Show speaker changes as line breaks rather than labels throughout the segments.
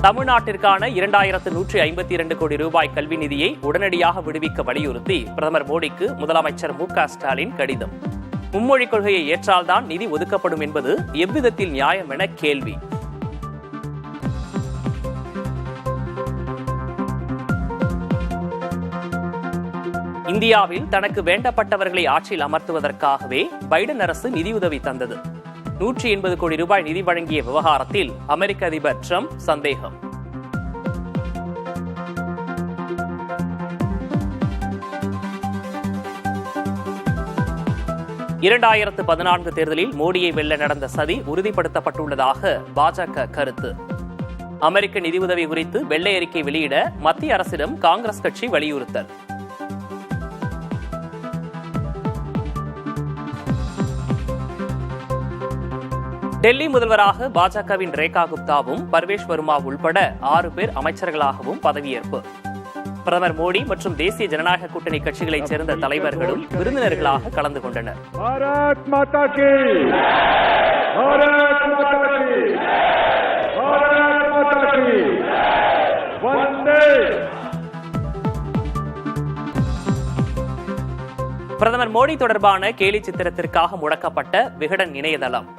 தமிழ்நாட்டிற்கான 2152 கோடி ரூபாய் கல்வி நிதியை உடனடியாக விடுவிக்க வலியுறுத்தி பிரதமர் மோடிக்கு முதலமைச்சர் மு.க.ஸ்டாலின் கடிதம். மும்மொழிக் கொள்கையை ஏற்றால்தான் நிதி ஒதுக்கப்படும் என்பது எவ்விதத்தில் நியாயம் என கேள்வி. இந்தியாவில் தனக்கு வேண்டப்பட்டவர்களை ஆட்சியில் அமர்த்துவதற்காகவே பைடன் அரசு நிதியுதவி தந்தது. 180 கோடி ரூபாய் நிதி வழங்கிய விவகாரத்தில் அமெரிக்க அதிபர் டிரம்ப் சந்தேகம். (2014) தேர்தலில் மோடியை வெல்ல நடந்த சதி உறுதிப்படுத்தப்பட்டுள்ளதாக பாஜக கருத்து. அமெரிக்க நிதியுதவி குறித்து வெள்ளை அறிக்கை வெளியிட மத்திய அரசிடம் காங்கிரஸ் கட்சி வலியுறுத்தல். டெல்லி முதல்வராக பாஜகவின் ரேகா குப்தாவும் பர்வேஷ் வர்மா உள்பட 6 பேர் அமைச்சர்களாகவும் பதவியேற்பு. பிரதமர் மோடி மற்றும் தேசிய ஜனநாயக கூட்டணி கட்சிகளைச் சேர்ந்த தலைவர்களும் விருந்தினர்களாக கலந்து கொண்டனர். பிரதமர் மோடி தொடர்பான கேலி சித்திரத்திற்காக முடக்கப்பட்ட விகடன் இணையதளம்.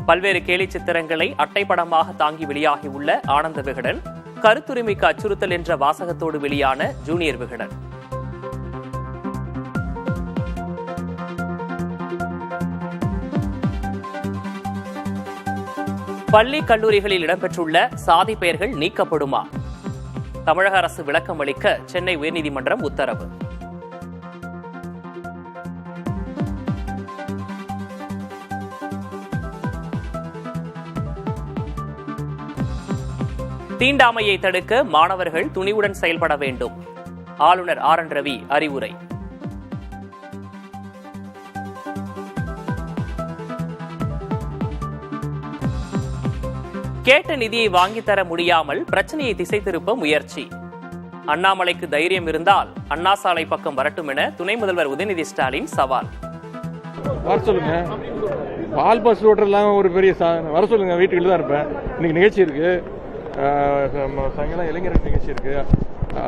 பல்வேறு கேலி சித்திரங்களை அட்டைப்படமாக தாங்கி வெளியாகியுள்ள ஆனந்த விகடன், கருத்துரிமைக்கு அச்சுறுத்தல் என்ற வாசகத்தோடு வெளியான ஜூனியர் விகடன். பள்ளி கல்லூரிகளில் இடம்பெற்றுள்ள சாதி பெயர்கள் நீக்கப்படுமா? தமிழக அரசு விளக்கம் அளிக்க சென்னை உயர்நீதிமன்றம் உத்தரவு. தீண்டாமையை தடுக்க மாணவர்கள் துணிவுடன் செயல்பட வேண்டும். ஆளுநர் ஆர்.என். ரவி அறிவுரை. கேட்ட நிதியை வாங்கித் தர முடியாமல் பிரச்சனையை திசை திருப்ப முயற்சி. அண்ணாமலைக்கு தைரியம் இருந்தால் அண்ணா சாலை பக்கம் வரட்டும் என துணை முதல்வர் உதயநிதி ஸ்டாலின் சவால்.
வர சொல்லுங்க, பால் பஸ் ரோட்டெல்லாம் ஒரு பெரிய வர சொல்லுங்க, வீட்டுக்குள்ள தான் இருப்பேன். இன்னைக்கு நிகழ்ச்சி இருக்கு, சாயங்காலம் இளைஞர் நிகழ்ச்சி இருக்கு.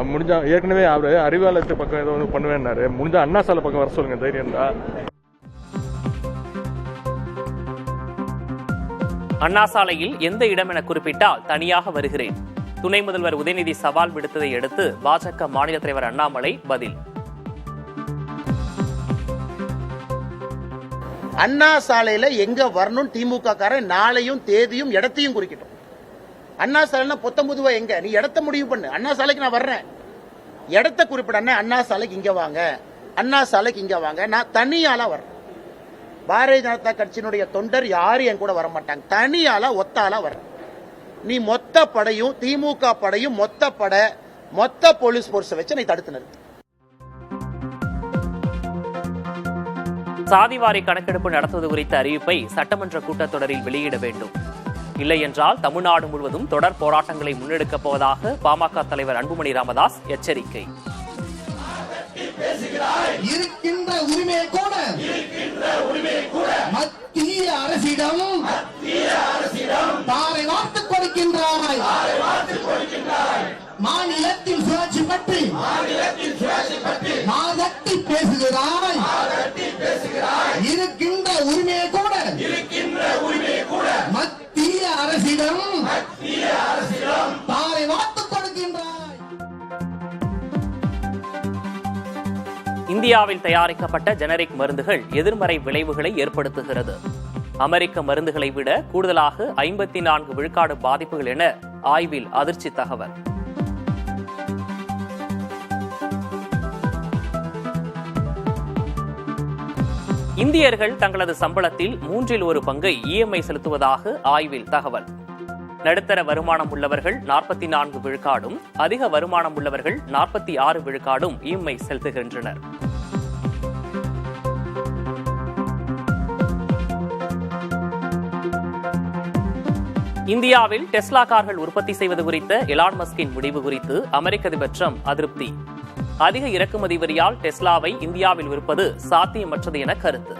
முடிஞ்சா ஏற்கனவே அவரு அறிவாலயத்து பக்கம் ஏதோ ஒன்று பண்ணுவேன்னாரு. முடிஞ்சா அண்ணா சாலை பக்கம் வர சொல்லுங்க, தைரியம் தான்.
அண்ணா சாலையில் எந்த இடம் என குறிப்பிட்டால் தனியாக வருகிறேன். துணை முதல்வர் உதயநிதி சவால் விடுத்ததை அடுத்து பாஜக மாநில தலைவர் அண்ணாமலை பதில்.
அண்ணா சாலையில எங்க வரணும் திமுக காரன் நாளையும் தேதியும் இடத்தையும் குறிக்கட்டும். அண்ணா சாலைனா 19 எங்க, நீ இடத்த முடிவு பண்ணு. அண்ணா சாலைக்கு நான் வர்றேன், இடத்த குறிப்பிட. அண்ணா சாலைக்கு இங்க வாங்க, அண்ணா சாலைக்கு இங்க வாங்க. நான் தனியால வர்றேன். பாரதிய ஜனதா கட்சியினுடைய தொண்டர் யாரும் என் கூட வர மாட்டாங்க. தனியால ஒத்தால வர்றேன். நீ மொத்த படையும் திமுக படையும் மொத்த போலீஸ் போர்ஸ் வச்சு நீ தடுத்து நிறுத்து.
சாதிவாரி கணக்கெடுப்பு நடத்துவது குறித்த அறிவிப்பை சட்டமன்ற கூட்டத்தொடரில் வெளியிட வேண்டும். இல்லை என்றால் தமிழ்நாடு முழுவதும் தொடர் போராட்டங்களை முன்னெடுக்கப் போவதாக பாமக தலைவர் அன்புமணி ராமதாஸ் எச்சரிக்கை.
இருக்கின்ற உரிமையை கூட மத்திய அரசிடம் தாரை வார்த்துக் கொடுக்கின்றாய். மாநிலத்தில் சுழற்சி பற்றி மாதட்டி பேசுகிறாய். இருக்கின்ற உரிமையை கூட மத்திய அரசிடம் தாரை வார்த்துக் கொடுக்கின்றாய்.
இந்தியாவில் தயாரிக்கப்பட்ட ஜெனரிக் மருந்துகள் எதிர்மறை விளைவுகளை ஏற்படுத்துகிறது. அமெரிக்க மருந்துகளை விட கூடுதலாக 54 விழுக்காடு பாதிப்புகள் என ஆய்வில் அதிர்ச்சி தகவல். இந்தியர்கள் தங்களது சம்பளத்தில் 1/3 பங்கை இஎம்ஐ செலுத்துவதாக ஆய்வில் தகவல். நடுத்தர வருமானம் உள்ளவர்கள் 44 விழுக்காடும் அதிக வருமானம் உள்ளவர்கள் 46 விழுக்காடும் இஎம்ஐ செலுத்துகின்றனர். இந்தியாவில் டெஸ்லா கார்கள் உற்பத்தி செய்வது குறித்த எலான் மஸ்கின் முடிவு குறித்து அமெரிக்க அதிபர் டிரம்ப் அதிருப்தி. அதிக இறக்குமதி வரியால் டெஸ்லாவை இந்தியாவில் விற்பது சாத்தியமற்றது என கருத்து.